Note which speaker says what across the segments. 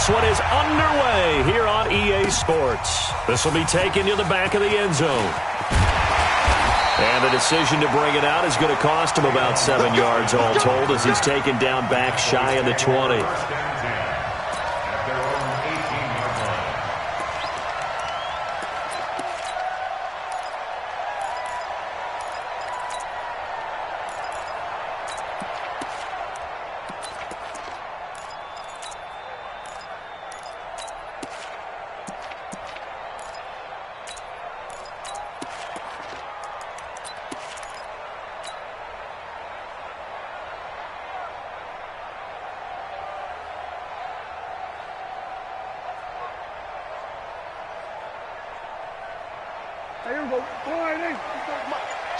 Speaker 1: this one is underway here on EA Sports. This will be taken to the back of the end zone. And the decision to bring it out is going to cost him about 7 yards all told as he's taken down back shy of the 20.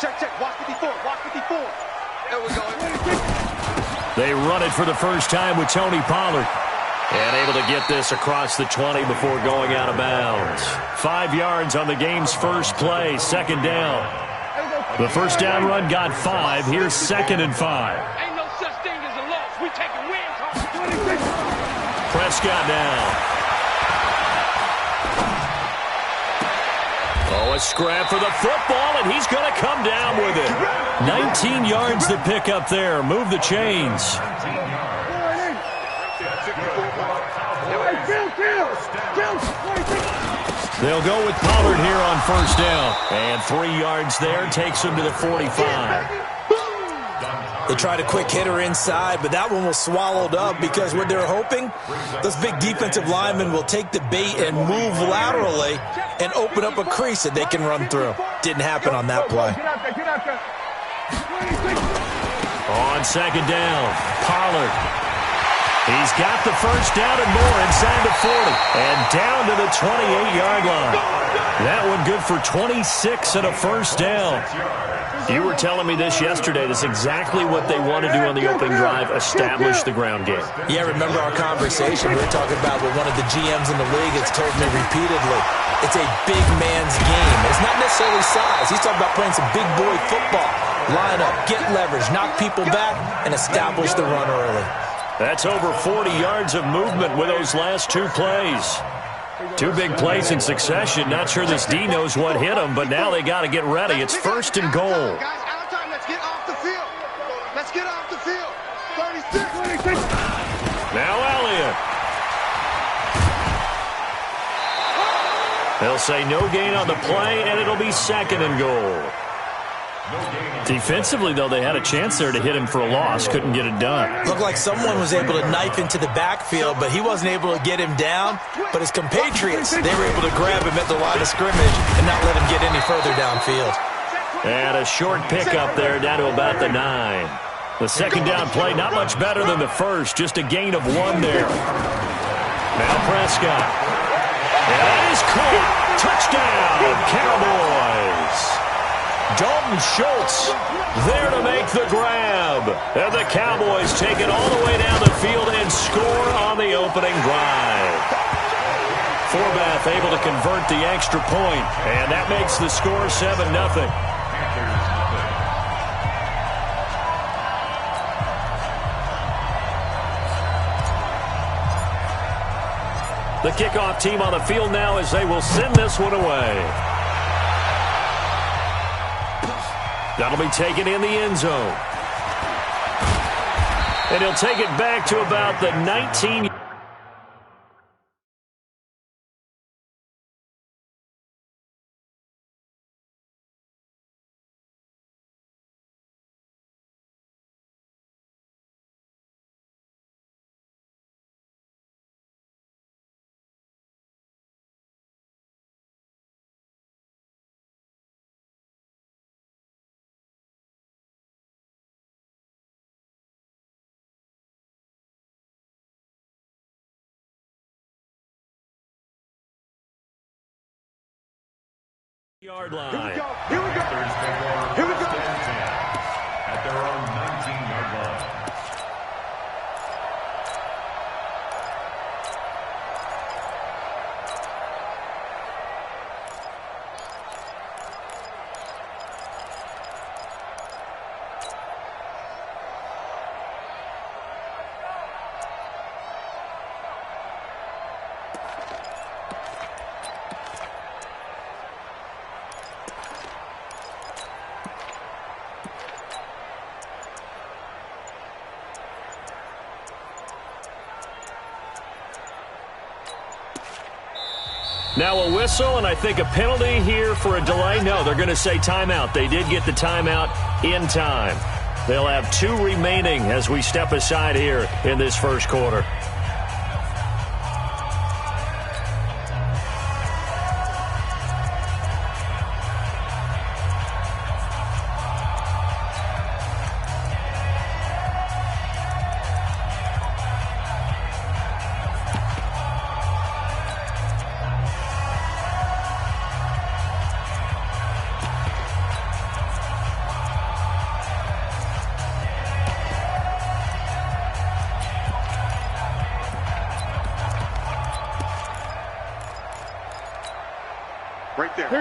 Speaker 2: Check. Watch 54. There we go.
Speaker 1: They run it for the first time with Tony Pollard. And able to get this across the 20 before going out of bounds. 5 yards on the game's first play, second down. The first down run got 5. Here's 2nd and 5.
Speaker 2: Ain't no such thing as a loss. We taking wins.
Speaker 1: Prescott now. Oh, a scrap for the football, and he's going to come down with it. 19 yards to pick up there. Move the chains. They'll go with Pollard here on first down. And 3 yards there takes him to the 45.
Speaker 3: They tried a quick hitter inside, but that one was swallowed up because what they're hoping, those big defensive linemen will take the bait and move laterally and open up a crease that they can run through. Didn't happen on that play.
Speaker 1: On second down, Pollard. He's got the first down and more inside the 40 and down to the 28-yard line. That one good for 26 and a first down. You were telling me this yesterday. That's exactly what they want to do on the opening drive, establish the ground game.
Speaker 3: Yeah, remember our conversation? We were talking about what one of the GMs in the league has told me repeatedly. It's a big man's game. It's not necessarily size. He's talking about playing some big boy football. Line up, get leverage, knock people back, and establish the run early.
Speaker 1: That's over 40 yards of movement with those last 2 plays. 2 big plays in succession. Not sure this D knows what hit him, but now they got to get ready. It's 1st and goal.
Speaker 2: Guys, out of time. Let's get off the field. Let's get off the field. 36.
Speaker 1: Now Elliott. They'll say no gain on the play, and it'll be 2nd and goal. Defensively, though, they had a chance there to hit him for a loss. Couldn't get it done.
Speaker 3: Looked like someone was able to knife into the backfield, but he wasn't able to get him down. But his compatriots, they were able to grab him at the line of scrimmage and not let him get any further downfield.
Speaker 1: And a short pickup there down to about the 9. The second down play, not much better than the first. Just a gain of 1 there. Now Prescott. And that is caught. Touchdown, Cowboys. Dalton Schultz there to make the grab. And the Cowboys take it all the way down the field and score on the opening drive. Forbath able to convert the extra point, and that makes the score 7-0. The kickoff team on the field now as they will send this one away. That'll be taken in the end zone. And he'll take it back to about the 19. Yard line.
Speaker 2: Here we go. Here we go.
Speaker 4: At their own 19-yard line.
Speaker 1: Now a whistle, and I think a penalty here for a delay. No, they're going to say timeout. They did get the timeout in time. They'll have 2 remaining as we step aside here in this first quarter.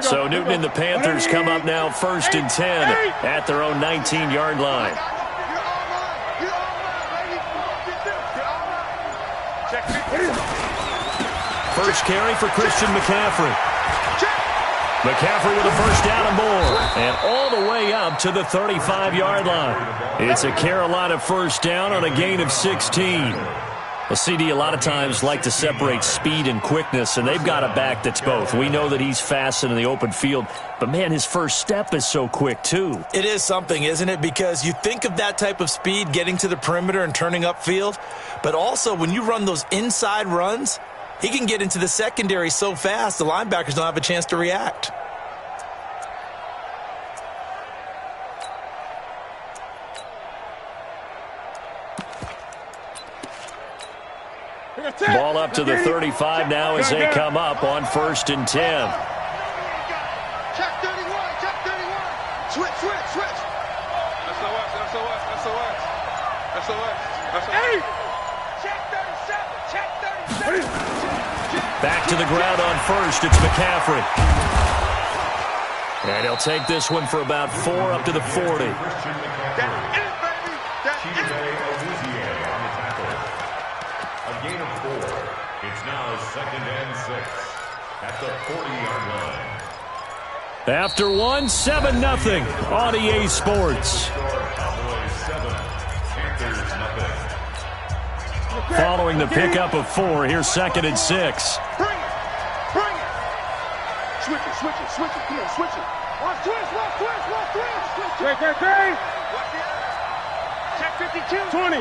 Speaker 1: So Newton and the Panthers come up now 1st and 10 at their own 19-yard line. First carry for Christian McCaffrey. McCaffrey with a first down and more. And all the way up to the 35-yard line. It's a Carolina first down on a gain of 16. Well, CD, a lot of times like to separate speed and quickness, and they've got a back that's both. We know that he's fast in the open field, but, man, his first step is so quick, too.
Speaker 3: It is something, isn't it? Because you think of that type of speed getting to the perimeter and turning upfield, but also when you run those inside runs, he can get into the secondary so fast the linebackers don't have a chance to react.
Speaker 1: Ball up to the 35 now as they come up on 1st and 10.
Speaker 2: Check 31, check 31. Switch, switch, switch. Hey! Check 37, check 37.
Speaker 1: Back to the ground on 1st. It's McCaffrey. And he'll take this one for about 4 up to the 40.
Speaker 2: That's it, baby. That's it.
Speaker 4: Gain of 4. It's now 2nd and 6 at the 40-yard line.
Speaker 1: After 1, 7-0 on EA Sports.
Speaker 4: Cowboys 7, Panthers nothing.
Speaker 1: Following the pickup of 4, here's 2nd and 6.
Speaker 2: Bring it. Bring it. Switch it, switch it, switch it. Come on, switch it. One switch, one switch, one switch. Switch it. Watch the other. Check 52. 20.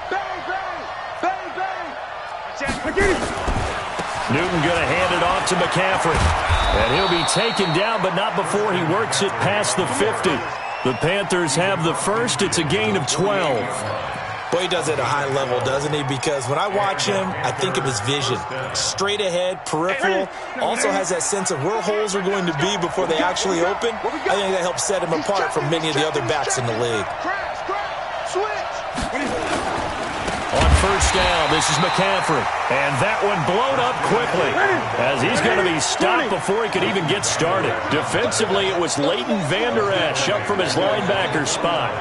Speaker 2: Bang, bang. Bang, bang. I get it.
Speaker 1: Newton going to hand it off to McCaffrey. And he'll be taken down, but not before he works it past the 50. The Panthers have the first. It's a gain of 12.
Speaker 3: Boy, he does it at a high level, doesn't he? Because when I watch him, I think of his vision. Straight ahead, peripheral, also has that sense of where holes are going to be before they actually open. I think that helps set him apart from many of the other backs in the league.
Speaker 1: On first down, this is McCaffrey. And that one blown up quickly as he's going to be stopped before he could even get started. Defensively, it was Leighton Vander Esch up from his linebacker spot.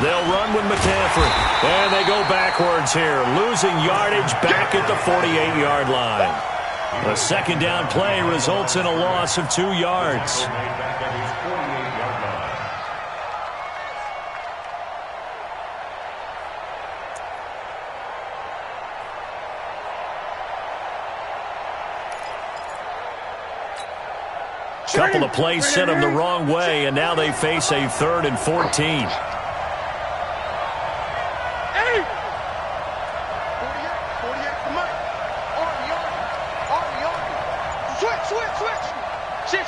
Speaker 1: They'll run with McCaffrey. And they go backwards here, losing yardage back at the 48-yard line. A second down play results in a loss of 2 yards. Couple of plays sent them the wrong way, and now they face a 3rd and 14.
Speaker 2: Hey! 48, 48, come on. Army. Switch. Shit.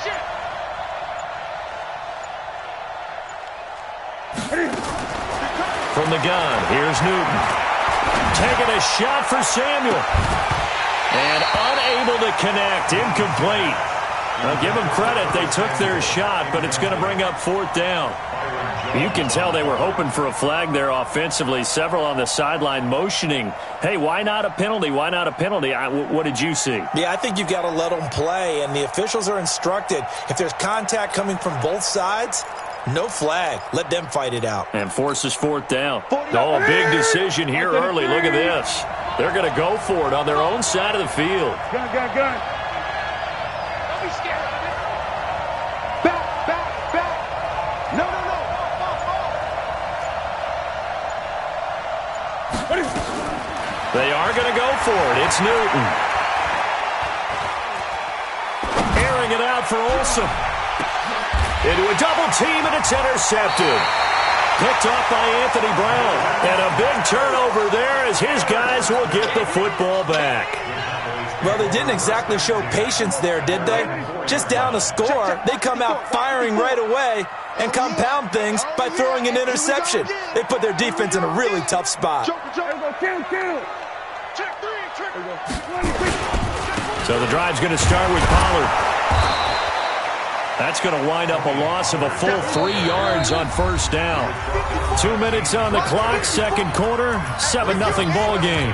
Speaker 1: From the gun, here's Newton. Taking a shot for Samuel. And unable to connect, incomplete. Now, give them credit. They took their shot, but it's going to bring up 4th down. You can tell they were hoping for a flag there offensively. Several on the sideline motioning, hey, why not a penalty? Why not a penalty? What did you see?
Speaker 3: Yeah, I think you've got to let them play, and the officials are instructed. If there's contact coming from both sides, no flag. Let them fight it out.
Speaker 1: And forces 4th down. Oh, a big decision here early. Look at this. They're going to go for it on their own side of the field.
Speaker 2: Gun.
Speaker 1: They are going to go for it. It's Newton. Airing it out for Olsen. Into a double team, and it's intercepted. Picked off by Anthony Brown. And a big turnover there as his guys will get the football back.
Speaker 3: Well, they didn't exactly show patience there, did they? Just down a score, they come out firing right away and compound things by throwing an interception. They put their defense in a really tough spot.
Speaker 1: So the drive's going to start with Pollard. That's going to wind up a loss of a full 3 yards on first down. 2 minutes on the clock, second quarter, 7-0 ball game.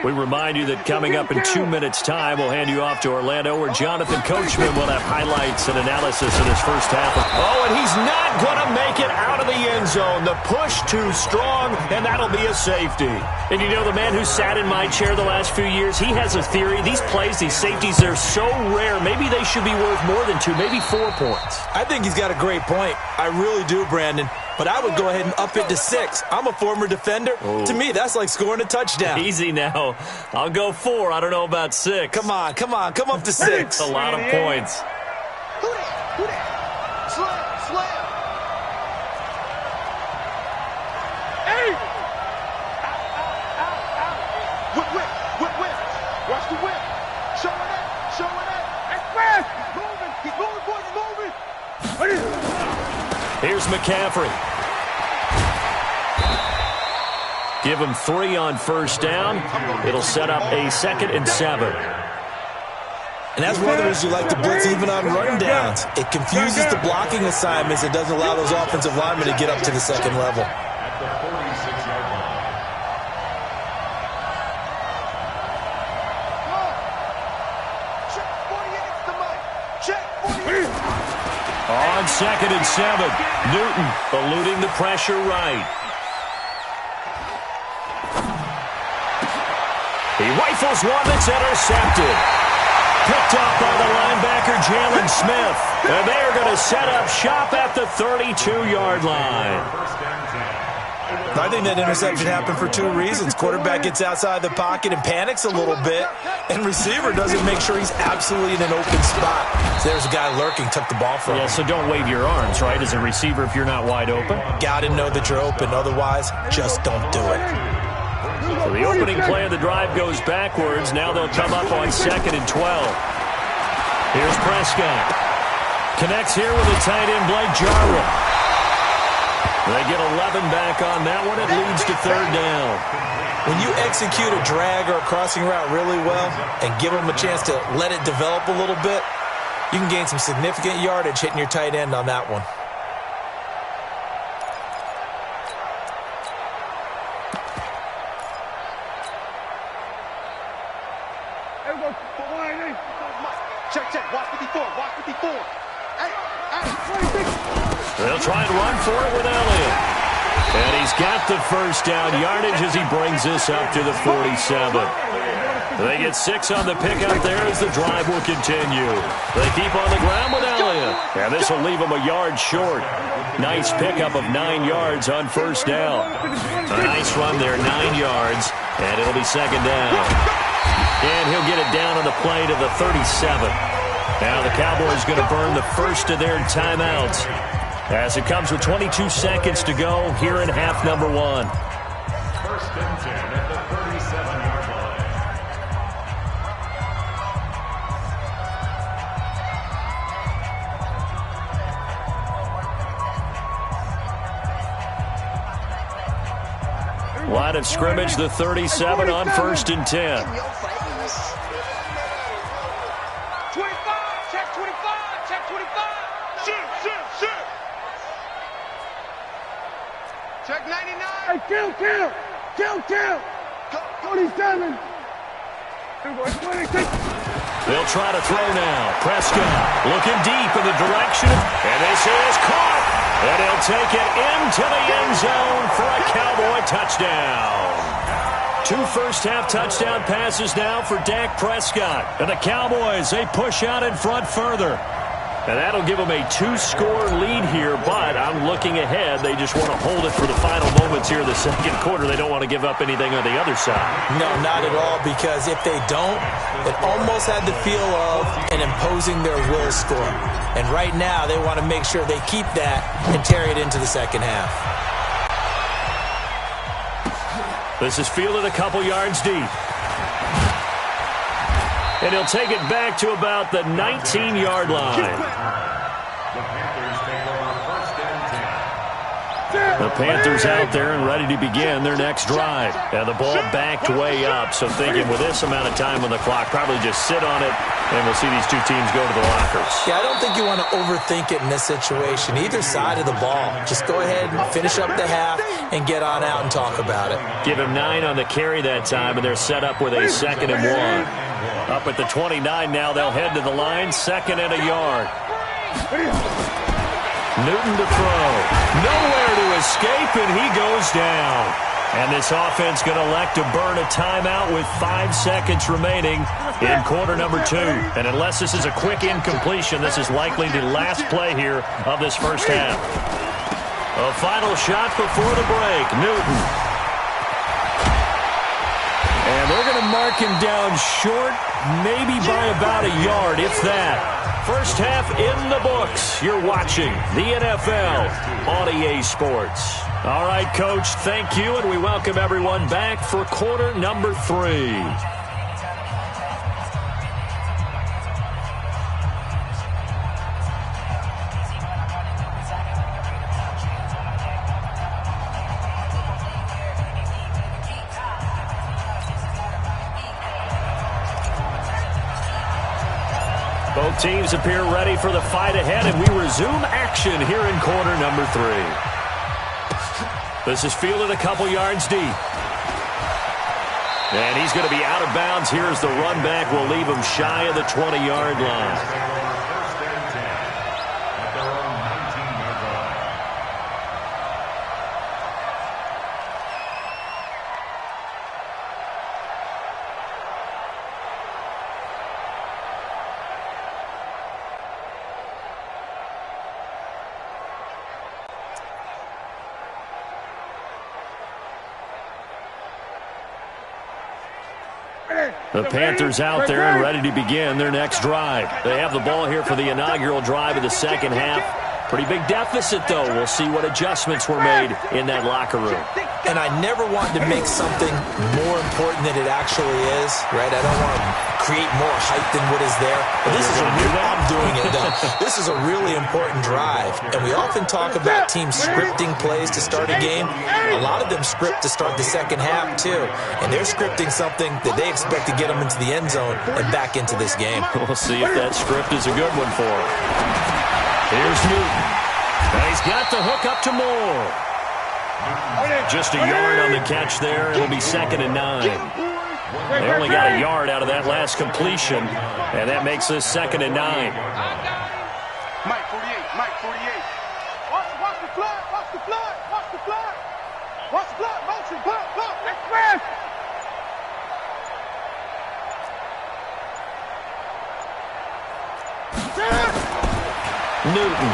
Speaker 1: We remind you that coming up in 2 minutes' time, we'll hand you off to Orlando, where Jonathan Coachman will have highlights and analysis in his first half. Oh, and he's not going to make it out of the end zone. The push too strong, and that'll be a safety. And you know, the man who sat in my chair the last few years, he has a theory. These plays, these safeties, they're so rare. Maybe they should be worth more than 2, maybe 4 points.
Speaker 3: I think he's got a great point. I really do, Brandon. But I would go ahead and up it to 6. I'm a former defender.
Speaker 1: Oh.
Speaker 3: To me, that's like scoring a touchdown.
Speaker 1: Easy now. I'll go 4. I don't know about 6.
Speaker 3: Come on. Come up to 6.
Speaker 1: That's a lot of points.
Speaker 2: Who that? Slam. Hey! Whip. Watch the whip. Showing it. Express! Keep moving, boys, moving.
Speaker 1: Here's McCaffrey. Give him 3 on first down. It'll set up a 2nd and 7.
Speaker 3: And that's one of the reasons you like to blitz even on run downs. It confuses the blocking assignments. It doesn't allow those offensive linemen to get up to the second level.
Speaker 4: At the 46-yard line.
Speaker 2: Check 48 to the mic. Check 48.
Speaker 1: On 2nd and 7, Newton eluding the pressure right. He rifles one that's intercepted. Picked off by the linebacker, Jalen Smith. And they are going to set up shop at the 32-yard line.
Speaker 3: I think that interception happened for 2 reasons. Quarterback gets outside the pocket and panics a little bit, and receiver doesn't make sure he's absolutely in an open spot. So there's a guy lurking, took the ball from him.
Speaker 1: Yeah, so don't wave your arms, right, as a receiver if you're not wide open.
Speaker 3: Got to know that you're open. Otherwise, just don't do it.
Speaker 1: So the opening play of the drive goes backwards. Now they'll come up on 2nd and 12. Here's Prescott. Connects here with the tight end, Blake Jarwin. They get 11 back on that one. It leads to 3rd down.
Speaker 3: When you execute a drag or a crossing route really well and give them a chance to let it develop a little bit, you can gain some significant yardage hitting your tight end on that one.
Speaker 2: Check. Watch 54. Hey.
Speaker 1: They'll try and run for it with Elliott. And he's got the first down yardage as he brings this up to the 47. They get 6 on the pickup there as the drive will continue. They keep on the ground with Elliott. And this will leave him a yard short. Nice pickup of 9 yards on first down. A nice run there, 9 yards. And it'll be 2nd down. And he'll get it down on the play to the 37. Now the Cowboys going to burn the first of their timeouts as it comes with 22 seconds to go here in half number 1.
Speaker 4: 1st and 10 at the 37-yard line.
Speaker 1: Line of scrimmage, the 37 on 1st and 10.
Speaker 2: 25, check 25. Shoot. Check 99. Hey, kill. Kill. 27.
Speaker 1: They'll try to throw now. Prescott looking deep in the direction, and this is caught. And he'll take it into the end zone for a Cowboy touchdown. 2 first-half touchdown passes now for Dak Prescott. And the Cowboys, they push out in front further. And that'll give them a 2-score lead here, but I'm looking ahead. They just want to hold it for the final moments here in the second quarter. They don't want to give up anything on the other side.
Speaker 3: No, not at all, because if they don't, it almost had the feel of an imposing their will score. And right now, they want to make sure they keep that and carry it into the second half.
Speaker 1: This is fielded a couple yards deep. And he'll take it back to about the 19-yard line.
Speaker 4: The Panthers take over first and 10.
Speaker 1: The Panthers out there and ready to begin their next drive. And the ball backed way up, so thinking with this amount of time on the clock, probably just sit on it, and we'll see these two teams go to the lockers.
Speaker 3: Yeah, I don't think you want to overthink it in this situation. Either side of the ball. Just go ahead and finish up the half and get on out and talk about it.
Speaker 1: Give him 9 on the carry that time, and they're set up with a 2nd and 1. Up at the 29 now, they'll head to the line, 2nd and a yard. Newton to throw. Nowhere to escape, and he goes down. And this offense going to elect to burn a timeout with 5 seconds remaining in quarter number 2. And unless this is a quick incompletion, this is likely the last play here of this first half. A final shot before the break. Newton. And they're going to mark him down short, maybe by about a yard, if that. First half in the books. You're watching the NFL on EA Sports. All right, Coach, thank you, and we welcome everyone back for quarter number 3. Both teams appear ready for the fight ahead, and we resume action here in quarter number 3. This is fielded a couple yards deep. And he's going to be out of bounds. Here's the run back. Will leave him shy of the 20-yard line.
Speaker 4: First and 10 at their own 19-yard line.
Speaker 1: The Panthers out there and ready to begin their next drive. They have the ball here for the inaugural drive of the second half. Pretty big deficit, though. We'll see what adjustments were made in that locker room.
Speaker 3: And I never want to make something more important than it actually is, right? I don't want to create more hype than what is there. But this is I'm doing it, though. This is a really important drive. And we often talk about teams scripting plays to start a game. A lot of them script to start the second half, too. And they're scripting something that they expect to get them into the end zone and back into this game.
Speaker 1: We'll see if that script is a good one for them. Here's Newton. And he's got the hook up to Moore. Just a yard on the catch there. It'll be 2nd and 9. They only got a yard out of that last completion, and that makes this 2nd and 9.
Speaker 2: Mike 48, Mike 48. Watch the flood, watch the flood, watch the flood. Watch the flood, motion, block, express.
Speaker 1: Newton.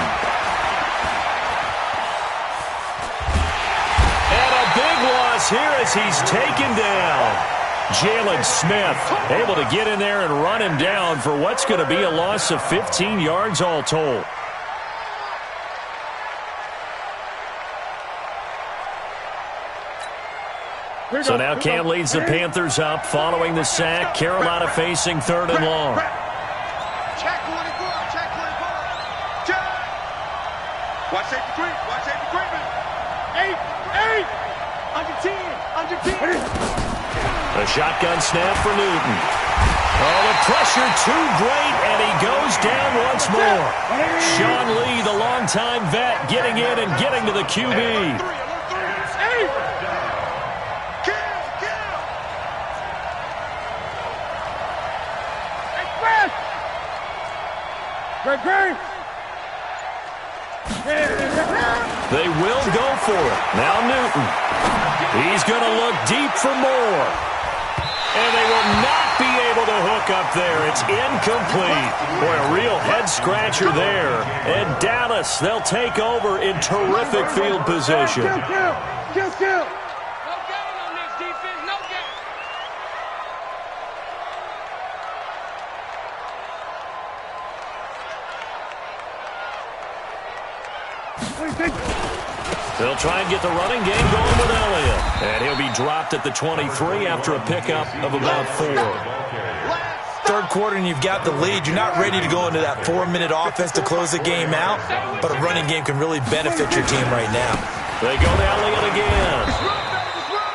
Speaker 1: And a big loss here as he's taken down. Jalen Smith able to get in there and run him down for what's going to be a loss of 15 yards all told. So now Cam leads the Panthers up following the sack. Carolina facing 3rd and long.
Speaker 2: Check 24, check 24. Check. Watch safety creep, watch safety creeping. 8, under 10.
Speaker 1: A shotgun snap for Newton. Oh, the pressure too great, and he goes down once more. Sean Lee, the longtime vet, getting in and getting to the QB.
Speaker 2: Kill.
Speaker 1: They will go for it. Now Newton. He's going to look deep for more. And they will not be able to hook up there. It's incomplete. Boy, a real head-scratcher there. And Dallas, they'll take over in terrific field position.
Speaker 2: Kill.
Speaker 1: They'll try and get the running game going with Elliott. And he'll be dropped at the 23 after a pickup of about 4.
Speaker 3: Third quarter and you've got the lead. You're not ready to go into that 4-minute offense to close the game out, but a running game can really benefit your team right now.
Speaker 1: They go to Elliott again.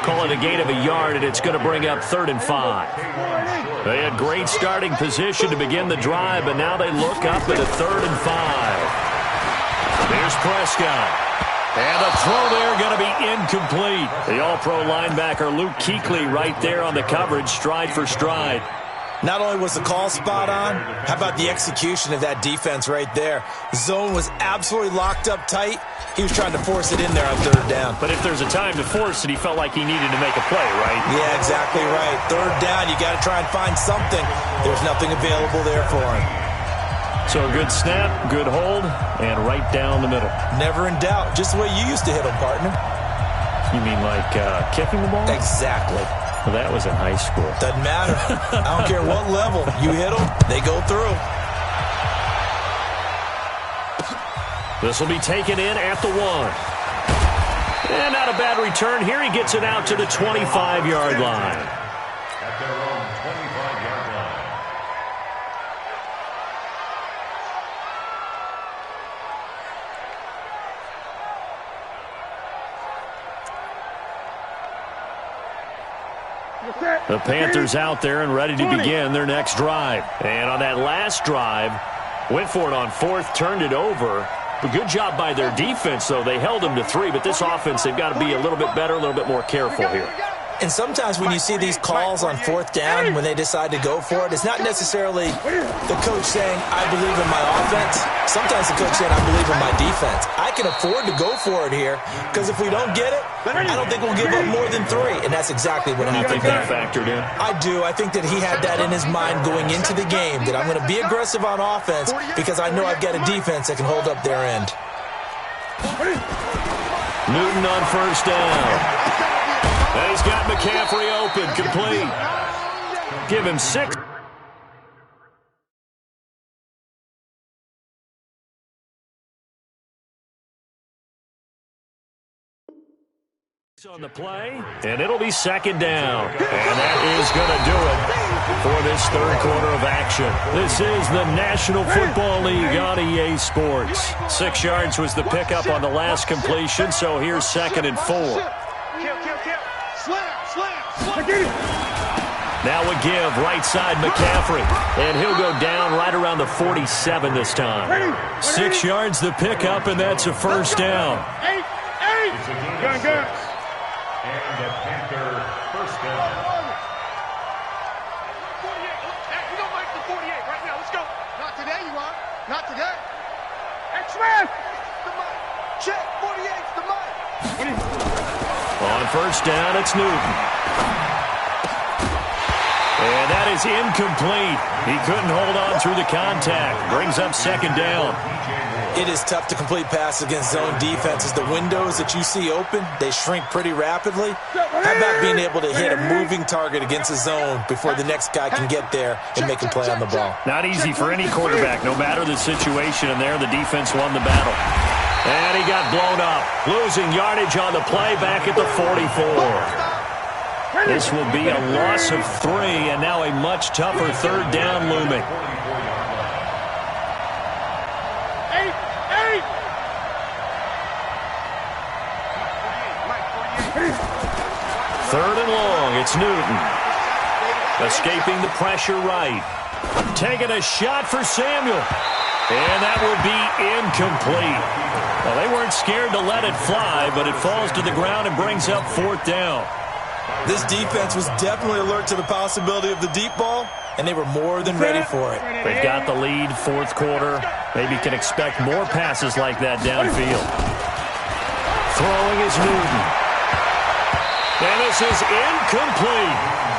Speaker 1: Call it a gain of a yard, and it's going to bring up 3rd and 5. They had great starting position to begin the drive, but now they look up at a 3rd and 5. There's Prescott. And the throw there going to be incomplete. The all-pro linebacker Luke Kuechly right there on the coverage, stride for stride.
Speaker 3: Not only was the call spot on, how about the execution of that defense right there? Zone was absolutely locked up tight. He was trying to force it in there on 3rd down.
Speaker 1: But if there's a time to force it, he felt like he needed to make a play, right?
Speaker 3: Yeah, exactly right. 3rd down, you got to try and find something. There's nothing available there for him.
Speaker 1: So a good snap, good hold, and right down the middle.
Speaker 3: Never in doubt. Just the way you used to hit them, partner.
Speaker 1: You mean like kicking the ball?
Speaker 3: Exactly.
Speaker 1: Well, that was in high school.
Speaker 3: Doesn't matter. I don't care what level. You hit them, they go through.
Speaker 1: This will be taken in at the 1. And not a bad return. Here he gets it out to the 25-yard line.
Speaker 4: At their own 25-yard line.
Speaker 1: The Panthers out there and ready to begin their next drive. And on that last drive, went for it on 4th, turned it over. A good job by their defense, though. They held them to 3, but this offense, they've got to be a little bit better, a little bit more careful here.
Speaker 3: And sometimes when you see these calls on 4th down, when they decide to go for it, it's not necessarily the coach saying, I believe in my offense. Sometimes the coach saying, I believe in my defense. I can afford to go for it here, because if we don't get it, I don't think we'll give up more than 3. And that's exactly what happened.
Speaker 1: You think that factored in?
Speaker 3: I do. I think that he had that in his mind going into the game, that I'm going to be aggressive on offense because I know I've got a defense that can hold up their end.
Speaker 1: Newton on 1st down. And he's got McCaffrey open, complete. Give him 6. On the play, and it'll be 2nd down. And that is going to do it for this 3rd quarter of action. This is the National Football League on EA Sports. 6 yards was the pickup on the last completion, so here's 2nd and 4. Now a give, right side McCaffrey. And he'll go down right around the 47 this time. 6 yards the pickup, and that's a 1st down.
Speaker 2: Gun.
Speaker 4: And the Panther 1st down.
Speaker 2: 48. Hey, you don't like the 48 right now. Let's go. Not today, you are. Not today. X-Man. The mic. Check. 48's the mic.
Speaker 1: On 1st down, it's Newton. And that is incomplete. He couldn't hold on through the contact. Brings up 2nd down.
Speaker 3: It is tough to complete passes against zone defenses. The windows that you see open, they shrink pretty rapidly. How about being able to hit a moving target against a zone before the next guy can get there and make a play on the ball?
Speaker 1: Not easy for any quarterback, no matter the situation. And there, the defense won the battle. And he got blown up. Losing yardage on the play back at the 44. This will be a loss of 3, and now a much tougher 3rd down looming. 3rd and long, it's Newton. Escaping the pressure right. Taking a shot for Samuel. And that will be incomplete. Well, they weren't scared to let it fly, but it falls to the ground and brings up 4th down.
Speaker 3: This defense was definitely alert to the possibility of the deep ball, and they were more than ready for it.
Speaker 1: They've got the lead, fourth quarter. Maybe can expect more passes like that downfield. Throwing is Newton. And this is incomplete.